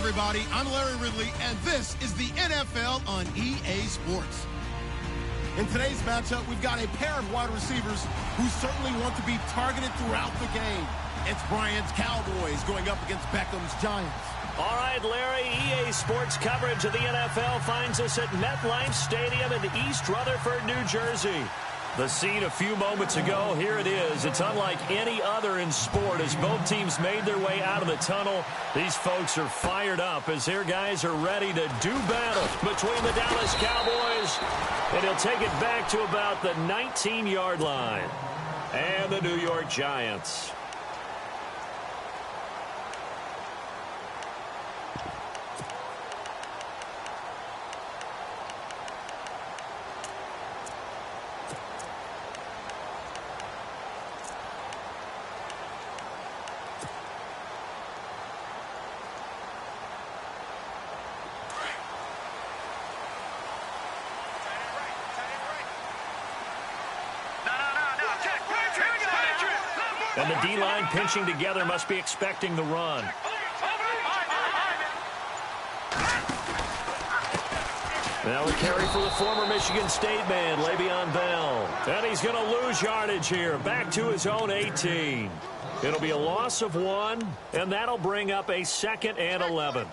everybody. I'm Larry Ridley, and this is the NFL on EA Sports. In today's matchup, we've got a pair of wide receivers who certainly want to be targeted throughout the game. It's Bryant's Cowboys going up against Beckham's Giants. All right, Larry, EA Sports coverage of the NFL finds us at MetLife Stadium in East Rutherford, New Jersey. The scene a few moments ago, here it is. It's unlike any other in sport as both teams made their way out of the tunnel. These folks are fired up as their guys are ready to do battle between the Dallas Cowboys. And he'll take it back to about the 19-yard line. And the New York Giants. And the D-line pinching together must be expecting the run. Now a carry for the former Michigan State man, Le'Veon Bell. And he's going to lose yardage here, back to his own 18. It'll be a loss of 1, and that'll bring up a 2nd and 11.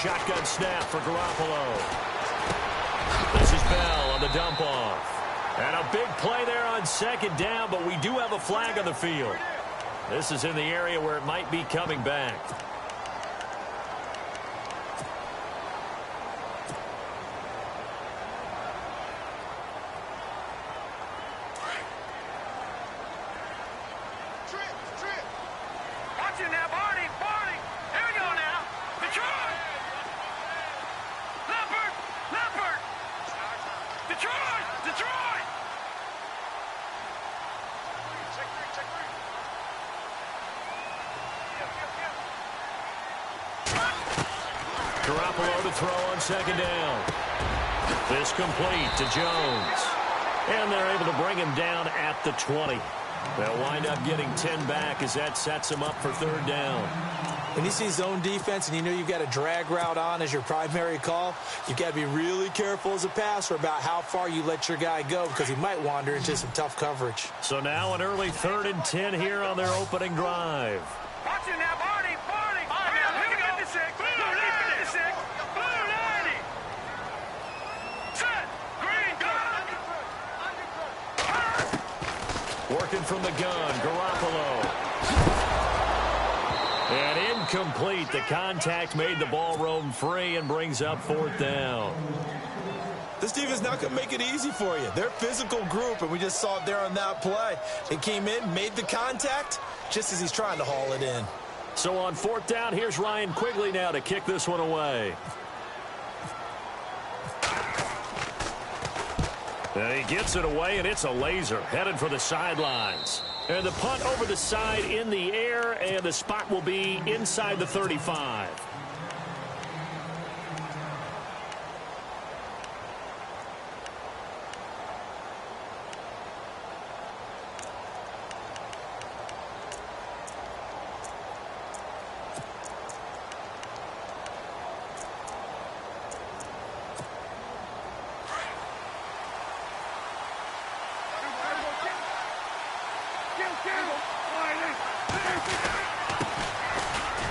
Shotgun snap for Garoppolo. This is Bell on the dump off. And a big play there on 2nd down, but we do have a flag on the field. This is in the area where it might be coming back. Garoppolo to throw on 2nd down. This complete to Jones. And they're able to bring him down at the 20. They'll wind up getting 10 back as that sets him up for 3rd down. When you see zone defense and you know you've got a drag route on as your primary call, you've got to be really careful as a passer about how far you let your guy go because he might wander into some tough coverage. So now an early 3rd and 10 here on their opening drive. Watch it now, Barney. Here we go. 56. Blue 56. Blue 90. Set. Green. Go. Working from the gun, Garoppolo. And incomplete. The contact made the ball roam free and brings up 4th down. This team is not going to make it easy for you. They're a physical group, and we just saw it there on that play. They came in, made the contact, just as he's trying to haul it in. So on 4th down, here's Ryan Quigley now to kick this one away. And he gets it away, and it's a laser headed for the sidelines. And the punt over the side in the air, and the spot will be inside the 35.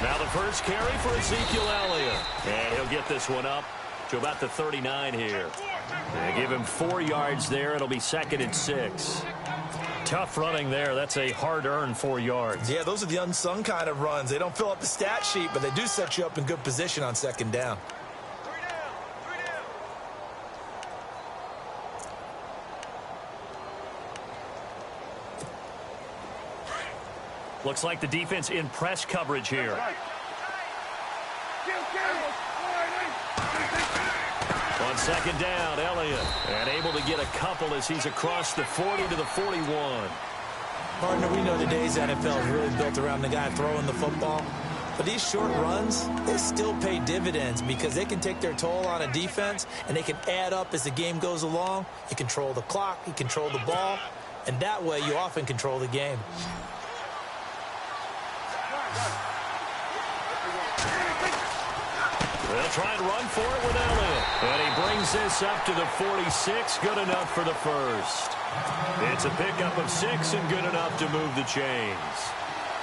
Now the first carry for Ezekiel Elliott. And he'll get this one up to about the 39 here. They give him 4 yards there. It'll be 2nd and 6. Tough running there. That's a hard-earned 4 yards. Yeah, those are the unsung kind of runs. They don't fill up the stat sheet, but they do set you up in good position on 2nd down. Looks like the defense in press coverage here. On On second down, Elliott. And able to get a couple as he's across the 40 to the 41. Partner, we know today's NFL is really built around the guy throwing the football. But these short runs, they still pay dividends because they can take their toll on a defense and they can add up as the game goes along. You control the clock, you control the ball, and that way you often control the game. They'll try and run for it with Elliott. And he brings this up to the 46. Good enough for the first. It's a pickup of 6 and good enough to move the chains.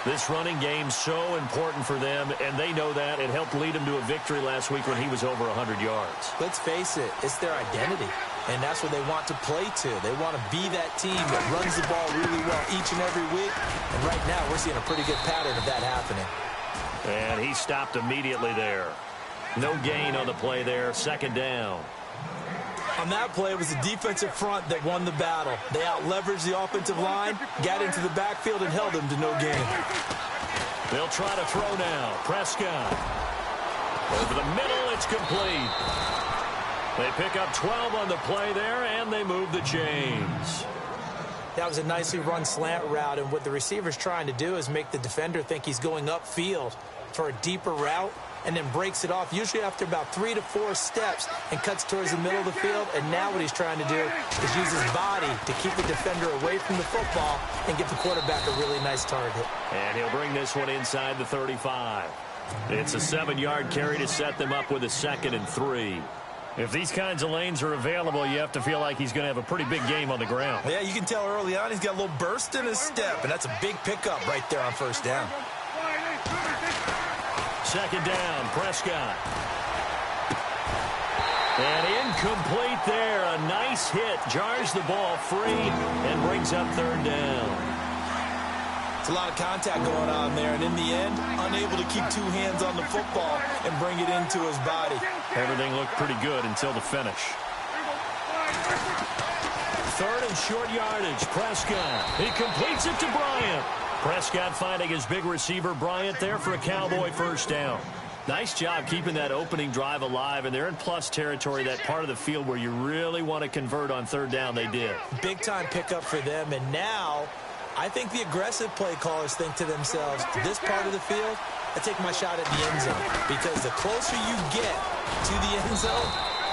This running game's so important for them, and they know that. It helped lead them to a victory last week when he was over 100 yards. Let's face it, it's their identity, and that's what they want to play to. They want to be that team that runs the ball really well each and every week, and right now we're seeing a pretty good pattern of that happening. And he stopped immediately there. No gain on the play there, second down. On that play, it was the defensive front that won the battle. They out-leveraged the offensive line, got into the backfield, and held them to no gain. They'll try to throw now. Prescott. Over the middle, it's complete. They pick up 12 on the play there, and they move the chains. That was a nicely run slant route, and what the receiver's trying to do is make the defender think he's going upfield for a deeper route, and then breaks it off, usually after about 3 to 4 steps, and cuts towards the middle of the field. And now what he's trying to do is use his body to keep the defender away from the football and give the quarterback a really nice target. And he'll bring this one inside the 35. It's a 7-yard carry to set them up with a 2nd and 3. If these kinds of lanes are available, you have to feel like he's going to have a pretty big game on the ground. Yeah, you can tell early on he's got a little burst in his step, and that's a big pickup right there on first down. Second down, Prescott. And incomplete there. A nice hit. Jars the ball free and brings up third down. It's a lot of contact going on there, and in the end, unable to keep 2 hands on the football and bring it into his body. Everything looked pretty good until the finish. Third and short yardage. Prescott. He completes it to Bryant. Prescott finding his big receiver, Bryant, there for a Cowboy first down. Nice job keeping that opening drive alive, and they're in plus territory, that part of the field where you really want to convert on third down. They did. Big-time pickup for them, and now I think the aggressive play callers think to themselves, this part of the field, I take my shot at the end zone, because the closer you get to the end zone,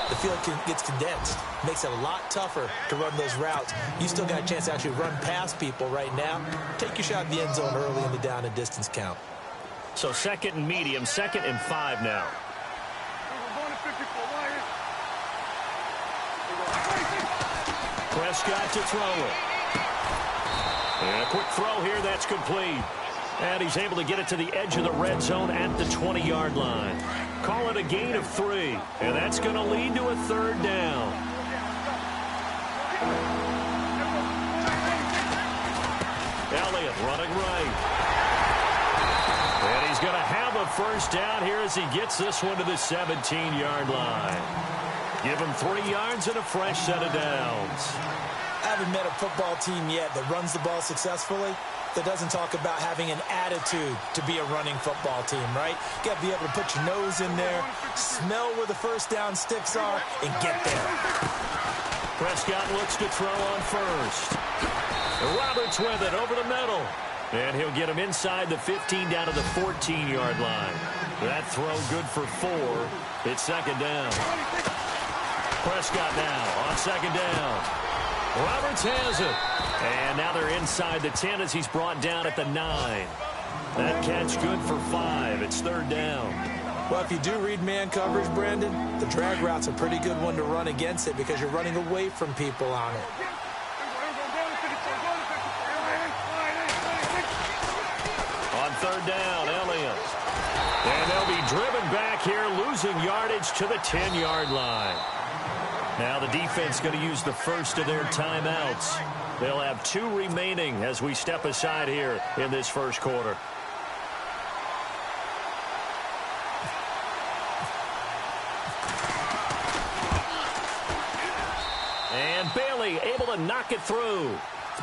the field gets condensed. Makes it a lot tougher to run those routes. You still got a chance to actually run past people right now. Take your shot at the end zone early in the down and distance count. So 2nd and medium, 2nd and 5 now. Prescott to throw it. And a quick throw here, that's complete. And he's able to get it to the edge of the red zone at the 20-yard line. Call it a gain of 3, and that's going to lead to a third down. Elliott running right. And he's going to have a first down here as he gets this one to the 17-yard line. Give him 3 yards and a fresh set of downs. I haven't met a football team yet that runs the ball successfully that doesn't talk about having an attitude to be a running football team, right? You got to be able to put your nose in there, smell where the first down sticks are, and get there. Prescott looks to throw on first. Roberts with it over the middle. And he'll get him inside the 15 down to the 14-yard line. That throw good for 4. It's second down. Prescott now on second down. Roberts has it. And now they're inside the 10 as he's brought down at the 9. That catch good for 5. It's third down. Well, if you do read man coverage, Brandon, the drag route's a pretty good one to run against it because you're running away from people on it. On third down, Elliott. And they'll be driven back here, losing yardage to the 10-yard line. Now the defense going to use the first of their timeouts. They'll have 2 remaining as we step aside here in this first quarter. And Bailey able to knock it through.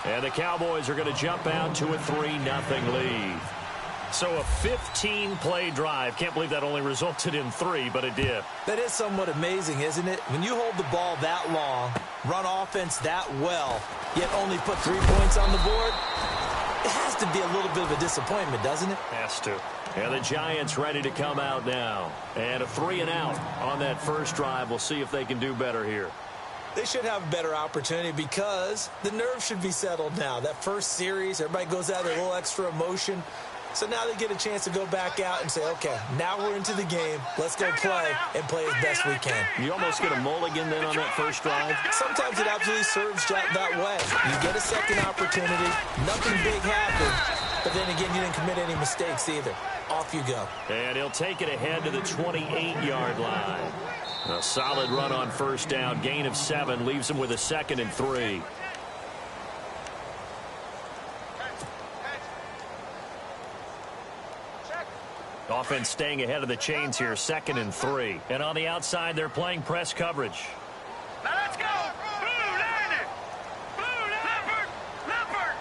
And the Cowboys are going to jump out to a 3-0 lead. So a 15-play drive. Can't believe that only resulted in 3, but it did. That is somewhat amazing, isn't it? When you hold the ball that long, run offense that well, yet only put 3 points on the board, it has to be a little bit of a disappointment, doesn't it? Has to. And the Giants ready to come out now. And a 3-and-out on that first drive. We'll see if they can do better here. They should have a better opportunity because the nerves should be settled now. That first series, everybody goes out with a little extra emotion. So now they get a chance to go back out and say, okay, now we're into the game. Let's go play and play as best we can. You almost get a mulligan then on that first drive? Sometimes it absolutely serves that way. You get a second opportunity. Nothing big happened. But then again, you didn't commit any mistakes either. Off you go. And he'll take it ahead to the 28-yard line. A solid run on first down. Gain of 7 leaves him with a 2nd and 3. Offense staying ahead of the chains here, 2nd and 3. And on the outside, they're playing press coverage. Now let's go. Blue, landed. Blue, leopard, leopard.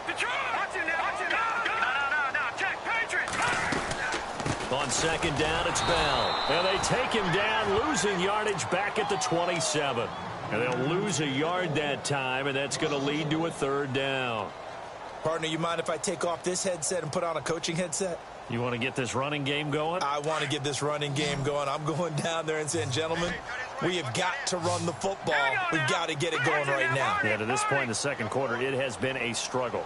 Detroit. Watch it now. Watch it now. No. Check, Patriots. On 2nd down, it's Bell. And they take him down, losing yardage back at the 27. And they'll lose a yard that time, and that's going to lead to a 3rd down. Partner, you mind if I take off this headset and put on a coaching headset? You want to get this running game going? I want to get this running game going. I'm going down there and saying, gentlemen, we have got to run the football. We've got to get it going right now. Yeah, to this point in the second quarter, it has been a struggle.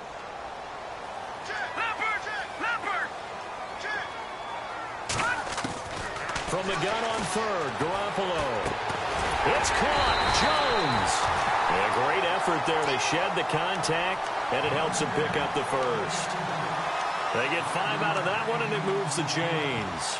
From the gun on 3rd, Garoppolo. It's caught. Jones. A great effort there to shed the contact, and it helps him pick up the first. They get 5 out of that one, and it moves the chains.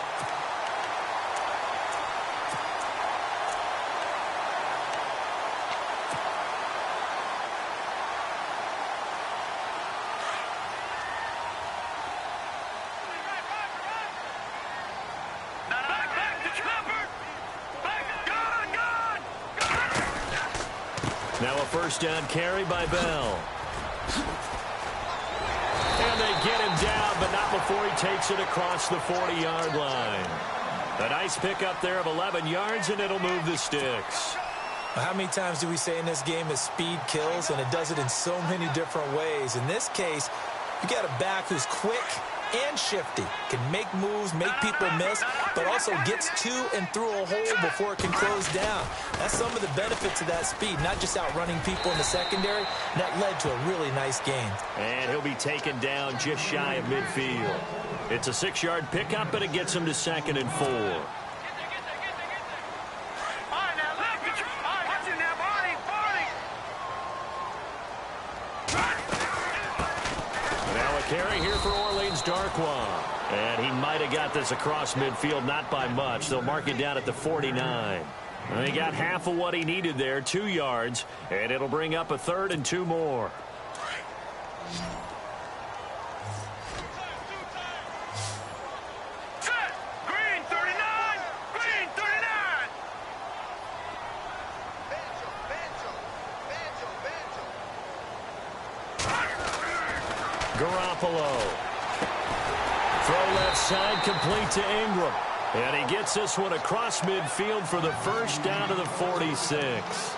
Now a first down carry by Bell. And they get him down, but not before he takes it across the 40-yard line. A nice pickup there of 11 yards, and it'll move the sticks. How many times do we say in this game that speed kills, and it does it in so many different ways? In this case, you got a back who's quick and shifty, can make moves, make people miss, but also gets to and through a hole before it can close down. That's some of the benefits of that speed, not just outrunning people in the secondary. And that led to a really nice gain. And he'll be taken down just shy of midfield. It's a 6-yard pickup, but it gets him to 2nd and 4. Carry here for Orleans Darkwa. And he might have got this across midfield, not by much. They'll mark it down at the 49. And he got half of what he needed there, 2 yards. And it'll bring up a 3rd and 2 more. Set. Green 39. Green 39. Garoppolo. Throw left side, complete to Ingram. And he gets this one across midfield for the first down to the 46.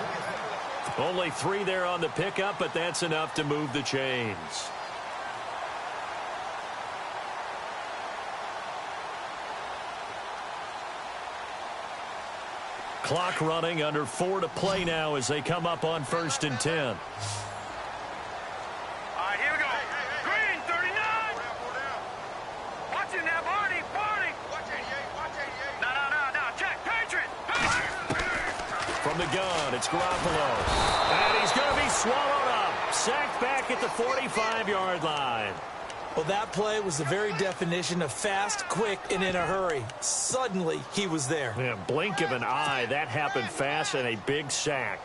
Only 3 there on the pickup, but that's enough to move the chains. Clock running, under 4 to play now as they come up on 1st and 10. It's Garoppolo. And he's going to be swallowed up. Sacked back at the 45-yard line. Well, that play was the very definition of fast, quick, and in a hurry. Suddenly, he was there. Yeah, blink of an eye. That happened fast and a big sack.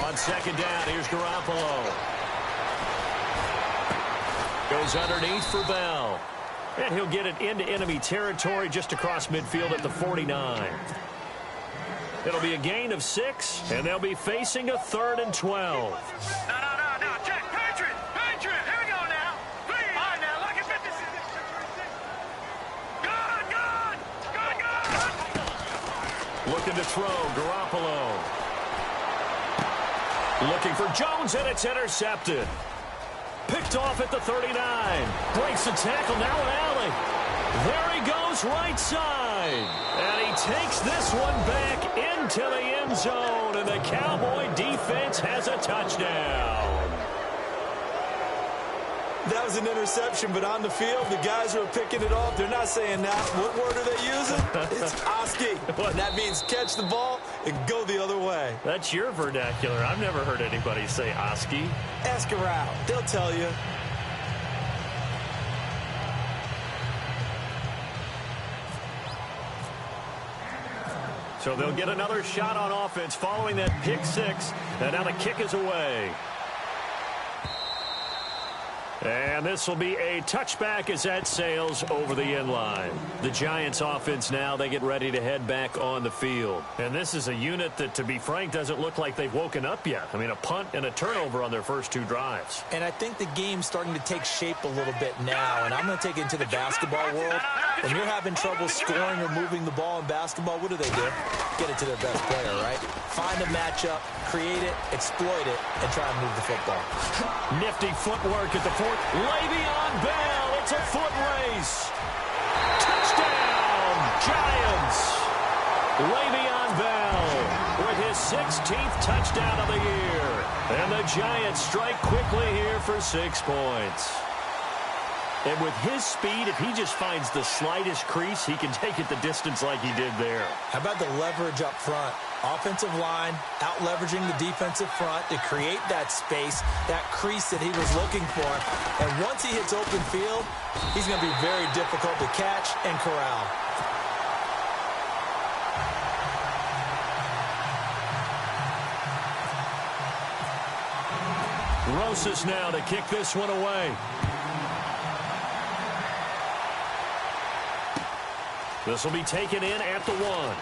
On 2nd down, here's Garoppolo. Goes underneath for Bell. And he'll get it into enemy territory just across midfield at the 49. It'll be a gain of 6, and they'll be facing a 3rd and 12. No, check. Patriot. Here we go now. Please. All right, now, look at this. Good. Looking to throw, Garoppolo. Looking for Jones, and it's intercepted. Picked off at the 39. Breaks the tackle, now an alley. There he goes, right side. And he takes this one back into the end zone, and the Cowboy defense has a touchdown. That was an interception, but on the field, the guys who are picking it off, they're not saying that. What word are they using? It's Oski. And that means catch the ball and go the other way. That's your vernacular. I've never heard anybody say Oski. Ask around. They'll tell you. So they'll get another shot on offense following that pick 6. And now the kick is away. And this will be a touchback as that sails over the end line. The Giants offense now, they get ready to head back on the field. And this is a unit that, to be frank, doesn't look like they've woken up yet. I mean, a punt and a turnover on their first 2 drives. And I think the game's starting to take shape a little bit now. And I'm going to take it into the basketball world. When you're having trouble scoring or moving the ball in basketball, what do? Get it to their best player, right? Find a matchup, create it, exploit it, and try and move the football. Nifty footwork at the 4th. Le'Veon Bell, it's a foot race. Touchdown, Giants. Le'Veon Bell with his 16th touchdown of the year. And the Giants strike quickly here for 6 points. And with his speed, if he just finds the slightest crease, he can take it the distance like he did there. How about the leverage up front? Offensive line out-leveraging the defensive front to create that space, that crease that he was looking for. And once he hits open field, he's going to be very difficult to catch and corral. Rosas now to kick this one away. This will be taken in at the 1.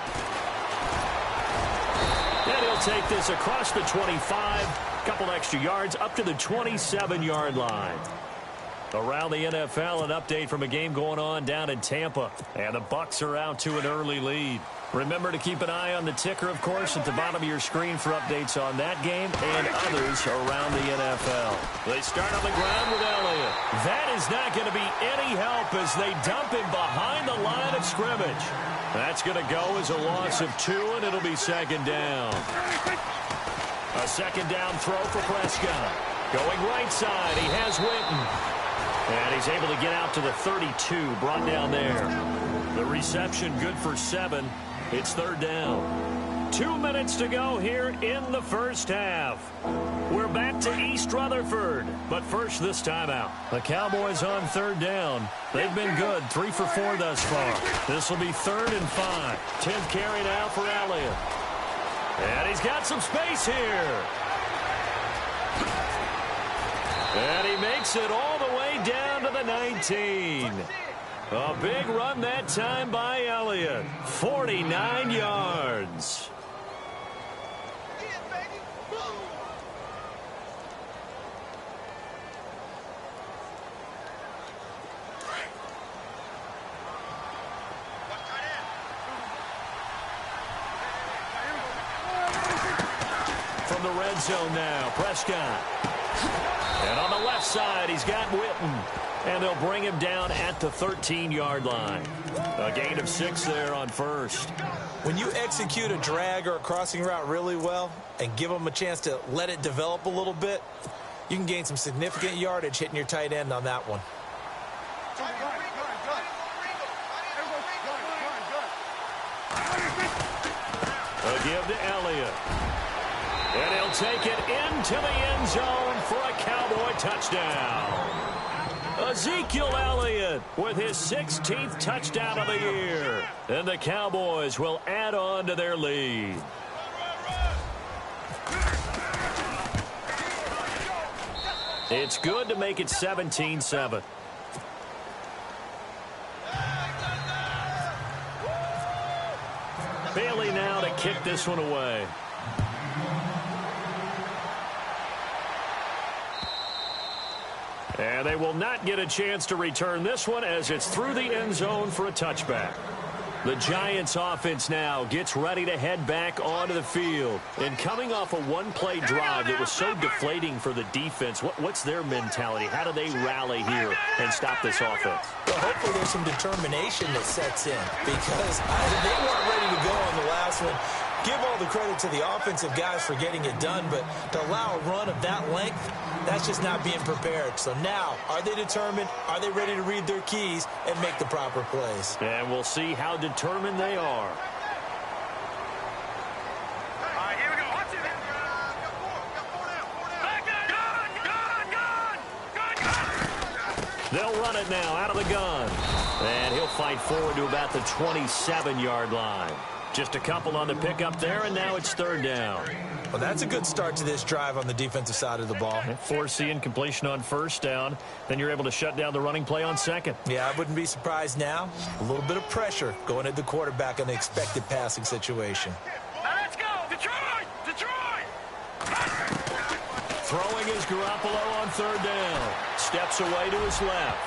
And he'll take this across the 25. Couple extra yards up to the 27-yard line. Around the NFL, an update from a game going on down in Tampa. And the Bucs are out to an early lead. Remember to keep an eye on the ticker, of course, at the bottom of your screen for updates on that game and others around the NFL. They start on the ground with Elliott. That is not going to be any help as they dump him behind the line of scrimmage. That's going to go as a loss of 2, and it'll be 2nd down. A 2nd down throw for Prescott. Going right side, he has Witten. And he's able to get out to the 32, brought down there. The reception good for 7. It's 3rd down. 2 minutes to go here in the first half. We're back to East Rutherford. But first, this timeout. The Cowboys on 3rd down. They've been good, 3 for 4 thus far. This will be 3rd and 5. 10th carry now for Elliott. And he's got some space here. And he makes it all the way down to the 19. A big run that time by Elliott. 49 yards. From the red zone now, Prescott. And on the left side, he's got Witten. And they'll bring him down at the 13-yard line. A gain of 6 there on 1st. When you execute a drag or a crossing route really well and give them a chance to let it develop a little bit, you can gain some significant yardage hitting your tight end on that one. A give to Elliott. And he'll take it into the end zone for a Cowboy touchdown. Ezekiel Elliott with his 16th touchdown of the year. And the Cowboys will add on to their lead. It's good to make it 17-7. kick this one away. And they will not get a chance to return this one as it's through the end zone for a touchback. The Giants offense now gets ready to head back onto the field. And coming off a one-play drive that was so deflating for the defense, what's their mentality? How do they rally here and stop this offense? Well, hopefully there's some determination that sets in because they weren't ready to go on the last one. Give all the credit to the offensive guys for getting it done, but to allow a run of that length, that's just not being prepared. So now, are they determined? Are they ready to read their keys and make the proper plays? And we'll see how determined they are. All right, here we go. Watch it. Gun. They'll run it now out of the gun. And he'll fight forward to about the 27-yard line. Just a couple on the pickup there, and now it's third down. Well, that's a good start to this drive on the defensive side of the ball. Forcing completion on first down. Then you're able to shut down the running play on second. Yeah, I wouldn't be surprised now. A little bit of pressure going at the quarterback in the expected passing situation. Now let's go. Detroit! Detroit! Throwing is Garoppolo on third down. Steps away to his left.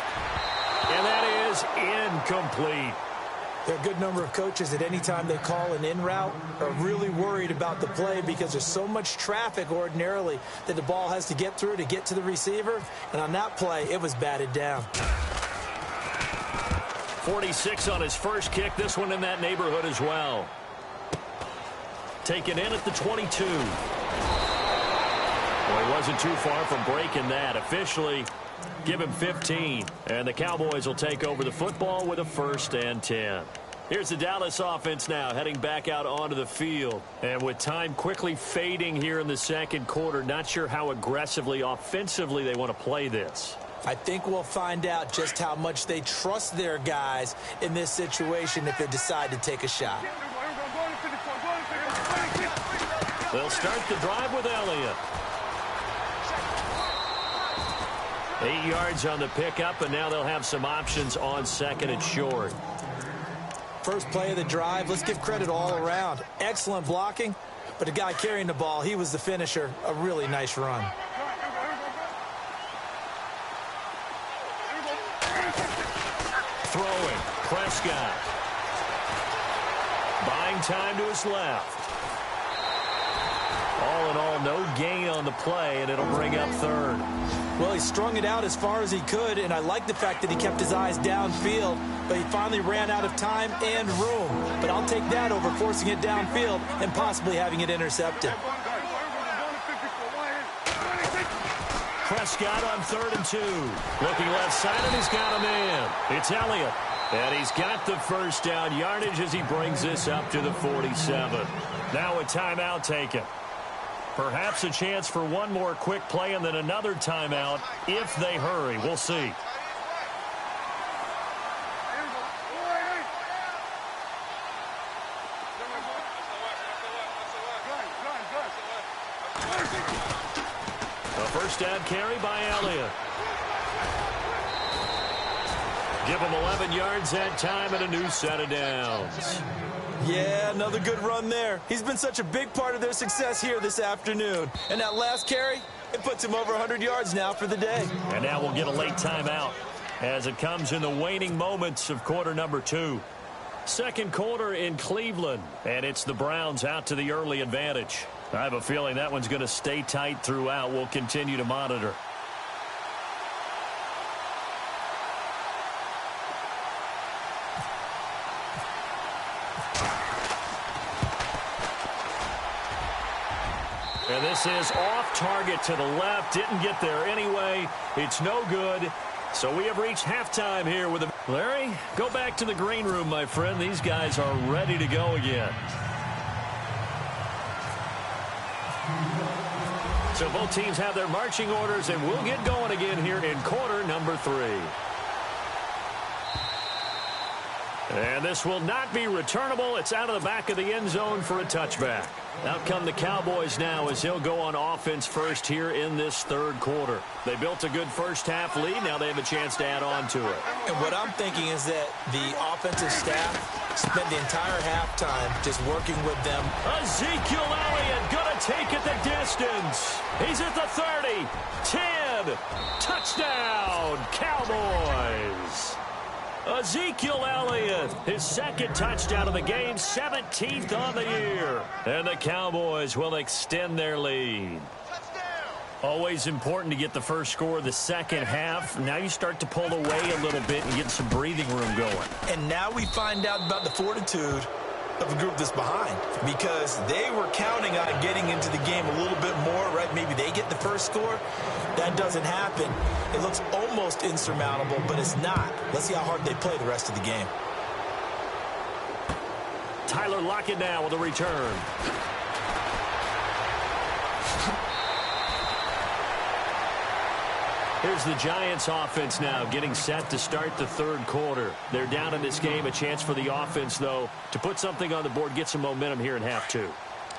And that is incomplete. There are a good number of coaches at any time they call an in route are really worried about the play because there's so much traffic ordinarily that the ball has to get through to get to the receiver. And on that play, it was batted down. 46 on his first kick. This one in that neighborhood as well. Taken in at the 22. Well, he wasn't too far from breaking that. Officially, give him 15. And the Cowboys will take over the football with a 1st and 10. Here's the Dallas offense now heading back out onto the field. And with time quickly fading here in the second quarter, not sure how aggressively, offensively they want to play this. I think we'll find out just how much they trust their guys in this situation if they decide to take a shot. They'll start the drive with Elliott. 8 yards on the pickup, and now they'll have some options on second and short. First play of the drive, let's give credit all around. Excellent blocking, but the guy carrying the ball, he was the finisher. A really nice run. Throwing, Prescott. Buying time to his left. All in all, no gain on the play, and it'll bring up third. Well, he strung it out as far as he could, and I like the fact that he kept his eyes downfield, but he finally ran out of time and room. But I'll take that over forcing it downfield and possibly having it intercepted. Prescott on 3rd and 2. Looking left side, and he's got a man. It's Elliott. And he's got the first down yardage as he brings this up to the 47. Now a timeout taken. Perhaps a chance for one more quick play and then another timeout if they hurry. We'll see. A first down carry by Elliott. Give him 11 yards that time and a new set of downs. Yeah, another good run there. He's been such a big part of their success here this afternoon. And that last carry, it puts him over 100 yards now for the day. And now we'll get a late timeout as it comes in the waning moments of quarter number 2. Second quarter in Cleveland, and it's the Browns out to the early advantage. I have a feeling that one's going to stay tight throughout. We'll continue to monitor. And this is off target to the left. Didn't get there anyway. It's no good. So we have reached halftime here with the... Larry, go back to the green room, my friend. These guys are ready to go again. So both teams have their marching orders, and we'll get going again here in quarter number 3. And this will not be returnable. It's out of the back of the end zone for a touchback. Out come the Cowboys now as he'll go on offense first here in this third quarter. They built a good first half lead. Now they have a chance to add on to it. And what I'm thinking is that the offensive staff spent the entire halftime just working with them. Ezekiel Elliott going to take it the distance. He's at the 30, 10, touchdown, Cowboys. Ezekiel Elliott, his second touchdown of the game, 17th on the year. And the Cowboys will extend their lead. Always important to get the first score of the second half. Now you start to pull away a little bit and get some breathing room going. And now we find out about the fortitude of a group that's behind, because they were counting on getting into the game a little bit more, right? Maybe they get the first score. That doesn't happen. It looks almost insurmountable, but it's not. Let's see how hard they play the rest of the game. Tyler Lockett now with a return. Here's the Giants offense now getting set to start the third quarter. They're down in this game. A chance for the offense, though, to put something on the board, get some momentum here in half two.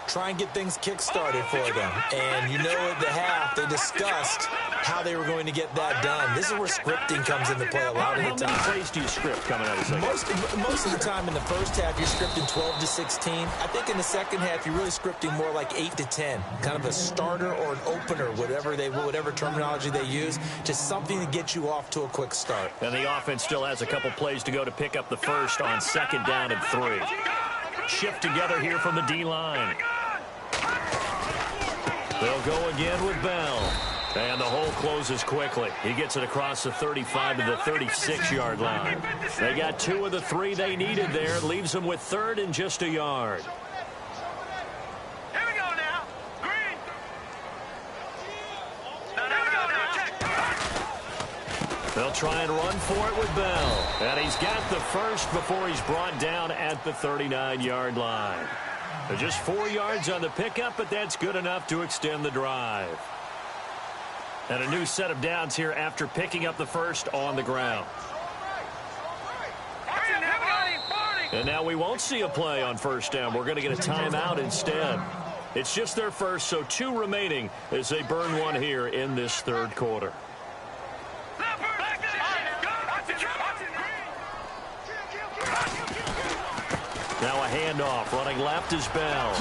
Try and get things kick-started for them. And you know at the half, they discussed how they were going to get that done. This is where scripting comes into play a lot of the time. How many plays do you script coming out of the second? Most of the time in the first half, you're scripting 12 to 16. I think in the second half, you're really scripting more like 8 to 10. Kind of a starter or an opener, whatever terminology they use. Just something to get you off to a quick start. And the offense still has a couple plays to go to pick up the first on second down and 3. Shift together here from the D-line. They'll go again with Bell. And the hole closes quickly. He gets it across the 35 to the 36-yard line. They got 2 of the 3 they needed there. Leaves them with third and just a yard. Here we go now. Green. No. They'll try and run for it with Bell. And he's got the first before he's brought down at the 39-yard line. They're just 4 yards on the pickup, but that's good enough to extend the drive. And a new set of downs here after picking up the first on the ground. And now we won't see a play on first down. We're going to get a timeout instead. It's just their first, so 2 remaining as they burn one here in this third quarter. Now a handoff. Running left is Bell.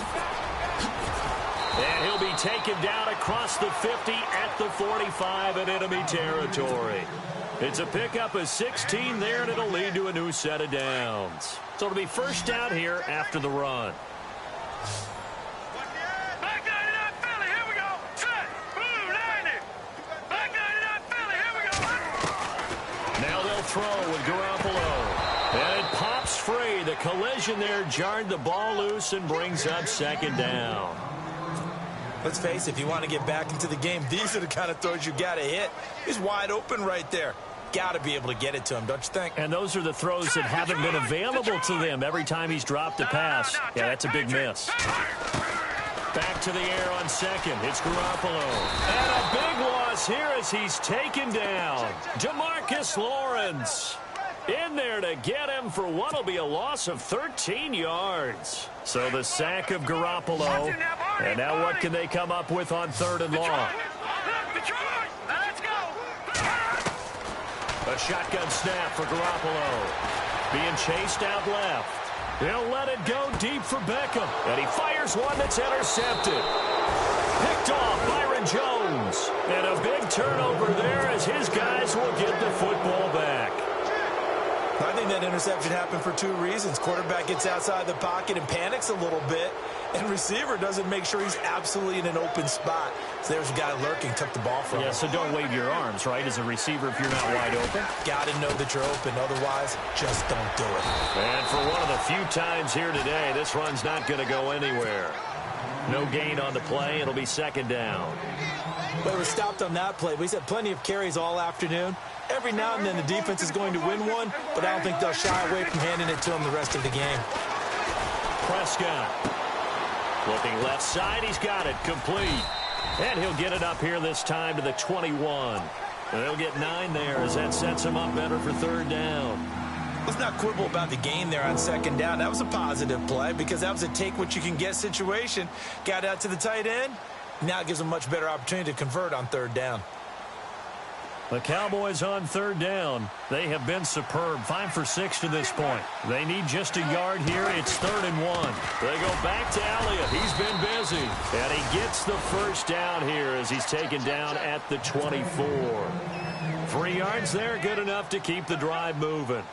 And he'll be taken down across the 50 at the 45 in enemy territory. It's a pickup of 16 there, and it'll lead to a new set of downs. So it'll be first down here after the run. Black 99 Philly, here we go. Set. Blue 90. Black 99 Philly, here we go. Now they'll throw with Garoppolo. And it pops free. The collision there jarred the ball loose and brings up second down. Let's face it, if you want to get back into the game, these are the kind of throws you got to hit. He's wide open right there. Got to be able to get it to him, don't you think? And those are the throws that haven't been available to them every time he's dropped a pass. Yeah, that's a big miss. Back to the air on second. It's Garoppolo. And a big loss here as he's taken down. DeMarcus Lawrence in there to get him for what will be a loss of 13 yards. So the sack of Garoppolo. And now what can they come up with on third and long? Let's go. A shotgun snap for Garoppolo. Being chased out left. They'll let it go deep for Beckham. And he fires one that's intercepted. Picked off Byron Jones. And a big turnover there as his guys will get the football back. I think that interception happened for 2 reasons. Quarterback gets outside the pocket and panics a little bit, and receiver doesn't make sure he's absolutely in an open spot. So there's a guy lurking, took the ball from him. Yeah, so don't wave your arms, right, as a receiver if you're not wide open. Got to know that you're open. Otherwise, just don't do it. And for one of the few times here today, this run's not going to go anywhere. No gain on the play. It'll be second down. But it was stopped on that play. He's had plenty of carries all afternoon. Every now and then the defense is going to win one, but I don't think they'll shy away from handing it to him the rest of the game. Prescott looking left side. He's got it complete. And he'll get it up here this time to the 21. And they'll get 9 there as that sets him up better for third down. Let's not quibble about the gain there on second down. That was a positive play because that was a take-what-you-can-get situation. Got out to the tight end. Now it gives them a much better opportunity to convert on third down. The Cowboys on third down. They have been superb. 5 for 6 to this point. They need just a yard here. It's 3rd and 1. They go back to Elliott. He's been busy. And he gets the first down here as he's taken down at the 24. 3 yards there, good enough to keep the drive moving.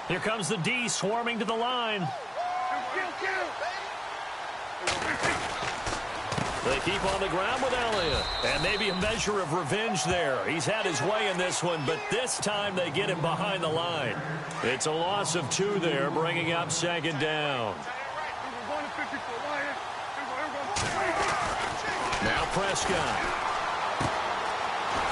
Here comes the D swarming to the line. They keep on the ground with Elliott. And maybe a measure of revenge there. He's had his way in this one, but this time they get him behind the line. It's a loss of 2 there, bringing up second down. Now Prescott.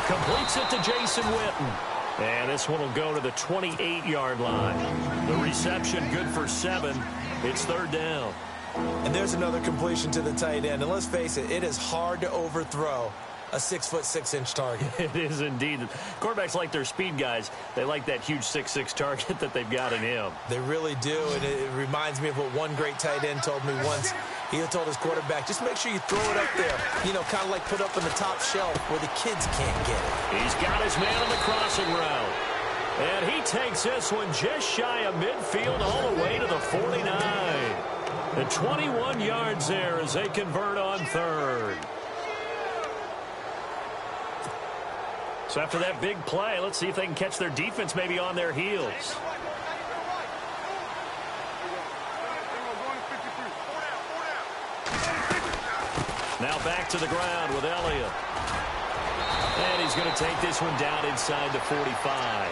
Completes it to Jason Witten. And this one will go to the 28-yard line. The reception good for 7. It's 3rd down. And there's another completion to the tight end. And let's face it, it is hard to overthrow a 6'6" target. It is indeed. Quarterbacks like their speed guys. They like that huge 6'6" target that they've got in him. They really do. And it reminds me of what one great tight end told me once. He told his quarterback, just make sure you throw it up there. You know, kind of like put up on the top shelf where the kids can't get it. He's got his man on the crossing route. And he takes this one just shy of midfield all the way to the 49. The 21 yards there as they convert on 3rd. So after that big play, let's see if they can catch their defense maybe on their heels. Now back to the ground with Elliott. And he's going to take this one down inside the 45.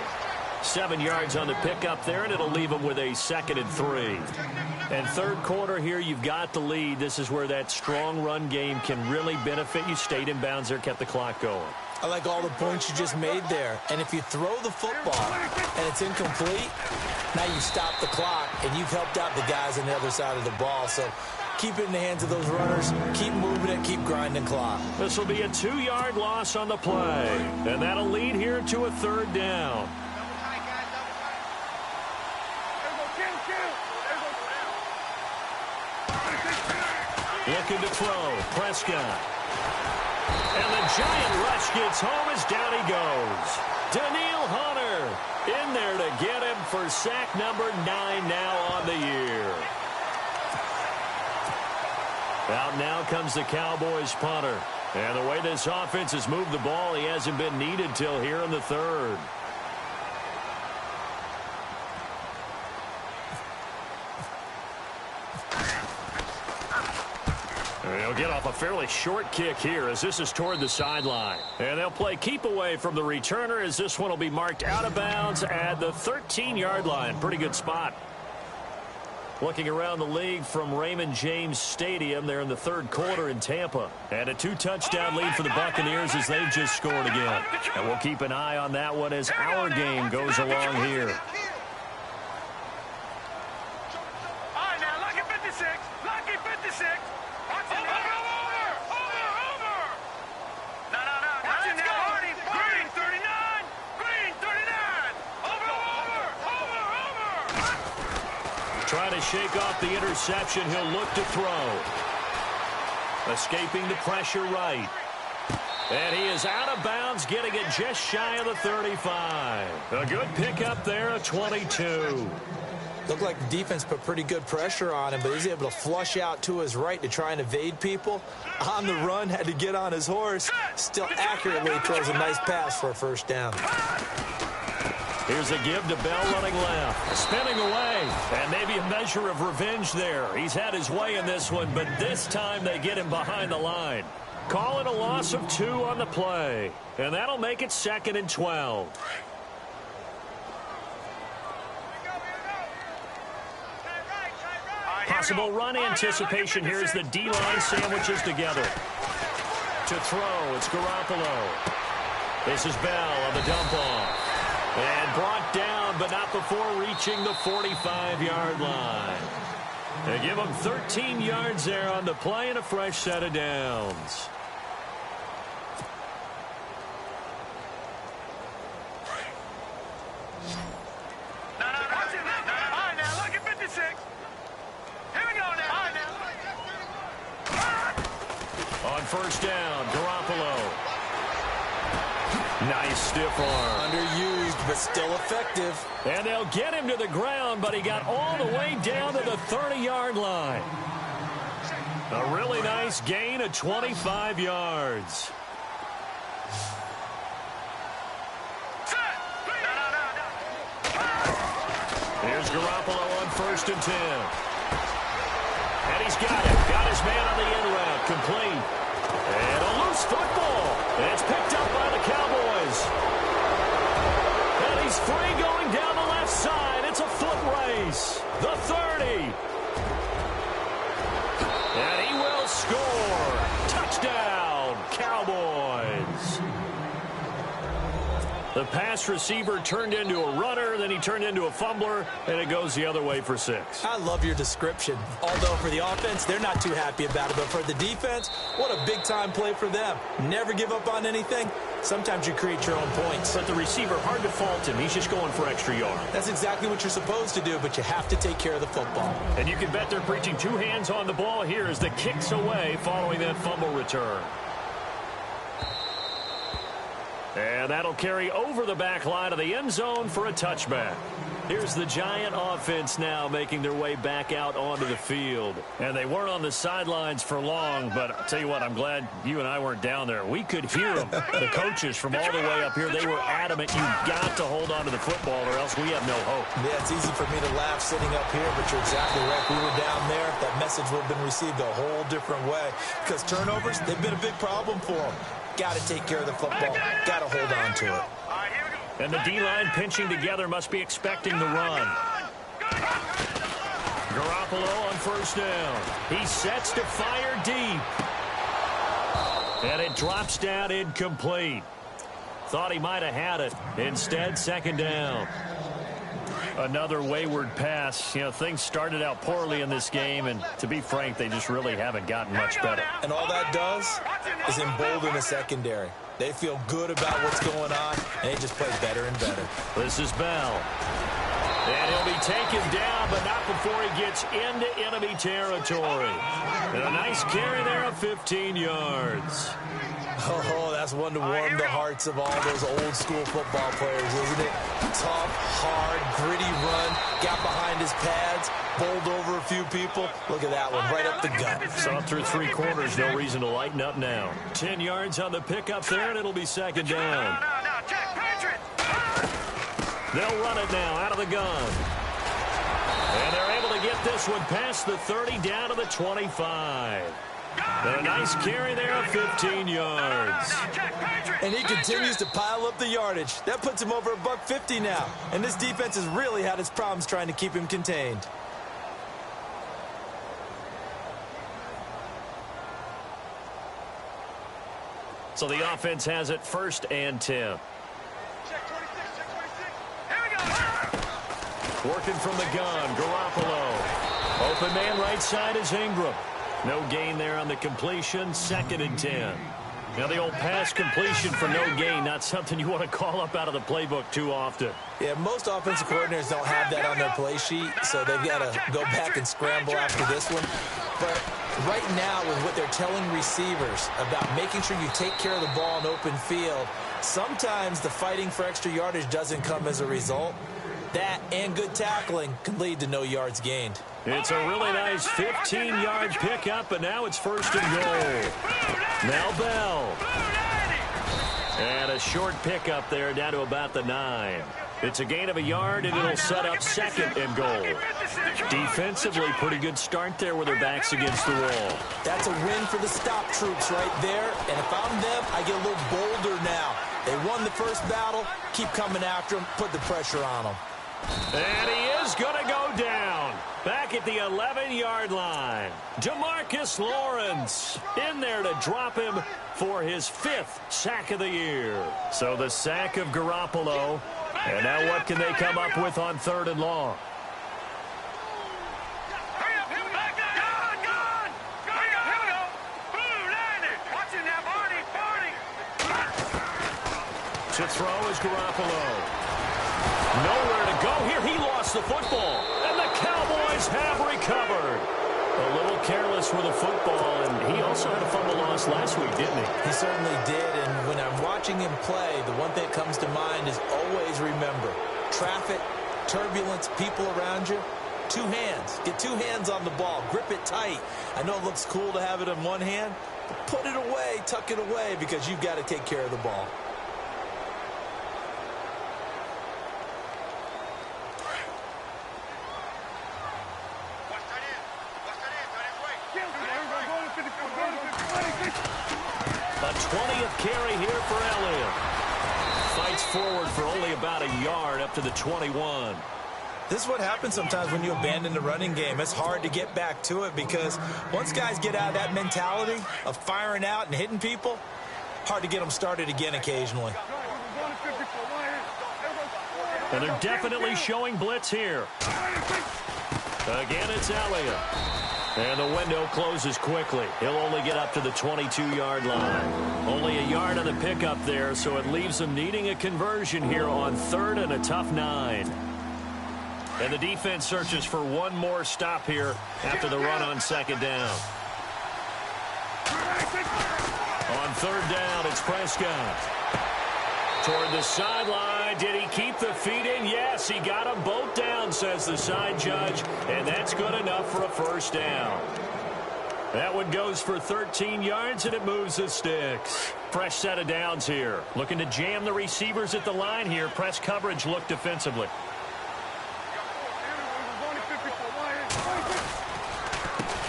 7 yards on the pickup there, and it'll leave them with a 2nd and 3. And 3rd quarter here, you've got the lead. This is where that strong run game can really benefit you. Stayed in bounds there, kept the clock going. I like all the points you just made there. And if you throw the football and it's incomplete, now you stop the clock, and you've helped out the guys on the other side of the ball. So keep it in the hands of those runners. Keep moving it. Keep grinding clock. This will be a 2-yard loss on the play. And that'll lead here to a 3rd down. Looking to throw. Prescott. And the giant rush gets home as down he goes. Daniil Hunter in there to get him for sack number 9 now on the year. Out now comes the Cowboys punter. And the way this offense has moved the ball, he hasn't been needed till here in the 3rd. They'll get off a fairly short kick here as this is toward the sideline. And they'll play keep away from the returner as this one will be marked out of bounds at the 13-yard line. Pretty good spot. Looking around the league from Raymond James Stadium, they're in the 3rd quarter in Tampa. And a 2-touchdown lead for the Buccaneers as they've just scored again. And we'll keep an eye on that one as our game goes along here. All right, now, lucky 56. Lucky 56. Trying to shake off the interception. He'll look to throw. Escaping the pressure right. And he is out of bounds, getting it just shy of the 35. A good pickup there, a 22. Looked like the defense put pretty good pressure on him, but he's able to flush out to his right to try and evade people. On the run, had to get on his horse. Still accurately throws a nice pass for a 1st down. Here's a give to Bell running left. Spinning away. And maybe a measure of revenge there. He's had his way in this one, but this time they get him behind the line. Call it a loss of 2 on the play. And that'll make it 2nd and 12. Possible run anticipation here as the D-line sandwiches together. To throw, it's Garoppolo. This is Bell on the dump off. And brought down, but not before reaching the 45-yard line. They give him 13 yards there on the play and a fresh set of downs. No. All right, now, look at 56. Here we go now. All right, now. On first down, Garoppolo. Nice stiff arm. Underused, but still effective. And they'll get him to the ground, but he got all the way down to the 30-yard line. A really nice gain of 25 yards. Here's Garoppolo on first and 10. And he's got it. Got his man on the in route. Complete. And a loose football. And it's picked up by the Cowboys. And he's free going down the left side. It's a foot race. The 30. And he will score. Touchdown, Cowboys. The pass receiver turned into a runner, then he turned into a fumbler, and it goes the other way for 6. I love your description. Although for the offense, they're not too happy about it. But for the defense, what a big-time play for them. Never give up on anything. Sometimes you create your own points. But the receiver, hard to fault him. He's just going for extra yard. That's exactly what you're supposed to do, but you have to take care of the football. And you can bet they're preaching 2 hands on the ball here as the kick's away following that fumble return. And that'll carry over the back line of the end zone for a touchback. Here's the Giant offense now making their way back out onto the field. And they weren't on the sidelines for long, but I'll tell you what, I'm glad you and I weren't down there. We could hear them. The coaches from all the way up here, they were adamant. You've got to hold on to the football or else we have no hope. Yeah, it's easy for me to laugh sitting up here, but you're exactly right. We were down there. That message would have been received a whole different way. Because turnovers, they've been a big problem for them. Got to take care of the football. Got to hold on to it. And the D-line pinching together must be expecting the run. Garoppolo on first down. He sets to fire deep. And it drops down incomplete. Thought he might have had it. Instead, second down. Another wayward pass. You know, things started out poorly in this game, and to be frank, they just really haven't gotten much better. And all that does is embolden the secondary. They feel good about what's going on, and they just play better and better. This is Bell. And he'll be taken down, but not before he gets into enemy territory. And a nice carry there of 15 yards. Oh, that's one to warm the hearts of all those old-school football players, isn't it? Tough, hard, gritty run, got behind his pads, bowled over a few people. Look at that one, right up the gut. Saw through 3 quarters, no reason to lighten up now. 10 yards on the pickup there, and it'll be second down. They'll run it now out of the gun. And they're able to get this one past the 30 down to the 25. And a nice carry there of 15 yards. And he continues to pile up the yardage. That puts him over $150 now. And this defense has really had its problems trying to keep him contained. So the offense has it first and 10. Working from the gun, Garoppolo. Open man right side is Ingram. No gain there on the completion, second and 10. Now the old pass completion for no gain, not something you want to call up out of the playbook too often. Yeah, most offensive coordinators don't have that on their play sheet, so they've got to go back and scramble after this one. But right now, with what they're telling receivers about making sure you take care of the ball in open field, sometimes the fighting for extra yardage doesn't come as a result. That and good tackling can lead to no yards gained. It's a really nice 15-yard pickup, and now it's first and goal. Now Bell. And a short pickup there down to about the 9. It's a gain of a yard, and it'll set up second and goal. Defensively, pretty good start there with their backs against the wall. That's a win for the stop troops right there. And if I'm them, I get a little bolder now. They won the first battle. Keep coming after them. Put the pressure on them. And he is going to go down. Back at the 11-yard line. DeMarcus Lawrence in there to drop him for his 5th sack of the year. So the sack of Garoppolo. And now what can they come up with on 3rd and long? To throw is Garoppolo. Nowhere to go here. He lost the football. And the Cowboys have recovered. A little careless with the football, and he also had a fumble loss last week, didn't he? He certainly did, and when I'm watching him play, the one thing that comes to mind is always remember, traffic, turbulence, people around you, two hands. Get two hands on the ball. Grip it tight. I know it looks cool to have it in one hand, but put it away, tuck it away, because you've got to take care of the ball. A 20th carry here for Elliott. Fights forward for only about a yard up to the 21. This is what happens sometimes when you abandon the running game. It's hard to get back to it because once guys get out of that mentality of firing out and hitting people, hard to get them started again occasionally. And they're definitely showing blitz here. Again, it's Elliott. And the window closes quickly. He'll only get up to the 22-yard line. Only a yard on the pickup there, so it leaves them needing a conversion here on 3rd and a tough 9. And the defense searches for one more stop here after the run on 2nd down. On 3rd down, it's Prescott. Toward the sideline. Did he keep the feet in? Yes, he got them both down, says the side judge, and that's good enough for a 1st down. That one goes for 13 yards, and it moves the sticks. Fresh set of downs here. Looking to jam the receivers at the line here. Press coverage look defensively.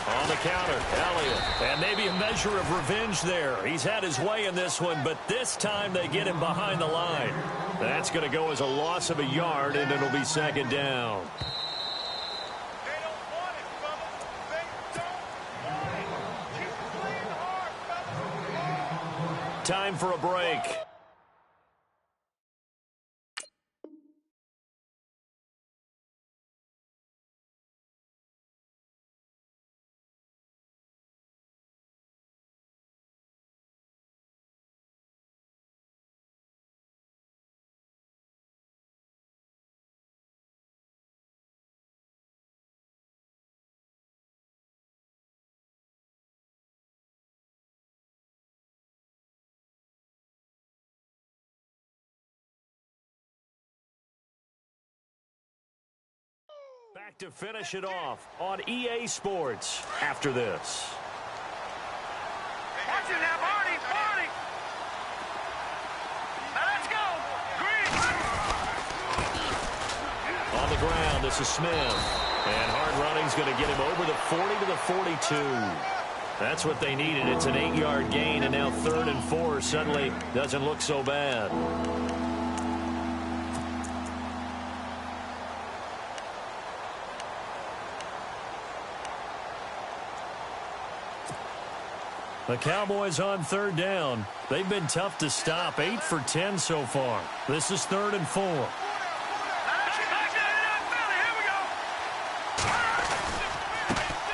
On the counter, Elliott. And maybe a measure of revenge there. He's had his way in this one, but this time they get him behind the line. That's going to go as a loss of a yard, and it'll be 2nd down. Time for a break. Back to finish it off on EA Sports after this. Watch it now, Barney, Barney. Now let's go. Green. On the ground, this is Smith. And hard running's going to get him over the 40 to the 42. That's what they needed. It's an 8-yard gain, and now 3rd and 4 suddenly doesn't look so bad. The Cowboys on 3rd down. They've been tough to stop. 8 for 10 so far. This is 3rd and 4.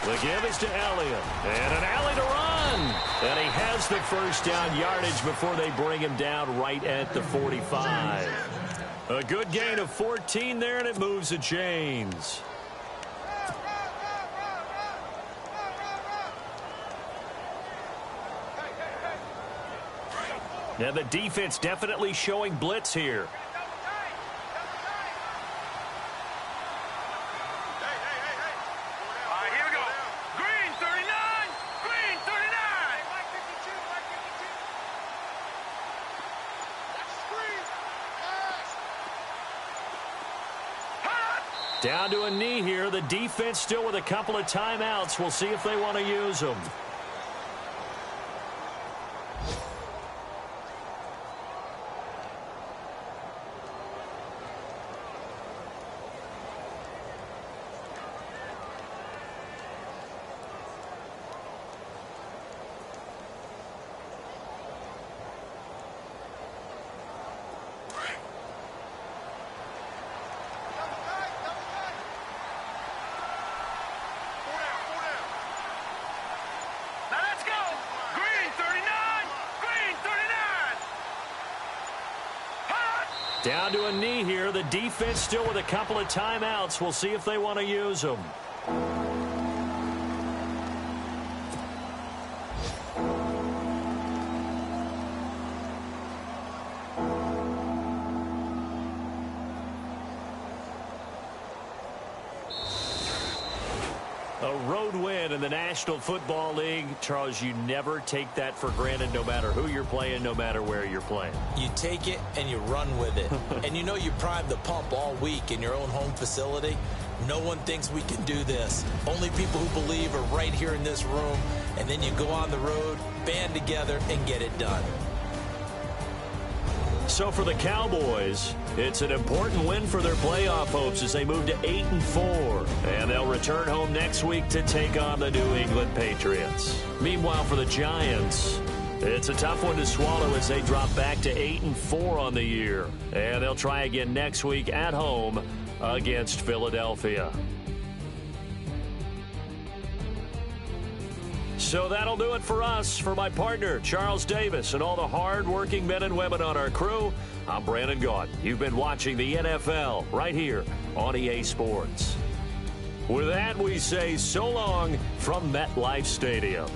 The give is to Elliott. And an alley to run. And he has the 1st down yardage before they bring him down right at the 45. A good gain of 14 there, and it moves the chains. Now the defense definitely showing blitz here. All right, here we go. Green 39. Green 39. Down to a knee here. The defense still with a couple of timeouts. We'll see if they want to use them. Down to a knee here. The defense still with a couple of timeouts. We'll see if they want to use them. A road win in the National Football League. Charles, you never take that for granted no matter who you're playing, no matter where you're playing. You take it and you run with it. And you know you primed the pump all week in your own home facility. No one thinks we can do this. Only people who believe are right here in this room. And then you go on the road, band together, and get it done. So for the Cowboys, it's an important win for their playoff hopes as they move to 8-4. And they'll return home next week to take on the New England Patriots. Meanwhile, for the Giants, it's a tough one to swallow as they drop back to 8-4 on the year. And they'll try again next week at home against Philadelphia. So that'll do it for us. For my partner, Charles Davis, and all the hard-working men and women on our crew, I'm Brandon Gaudin. You've been watching the NFL right here on EA Sports. With that, we say so long from MetLife Stadium.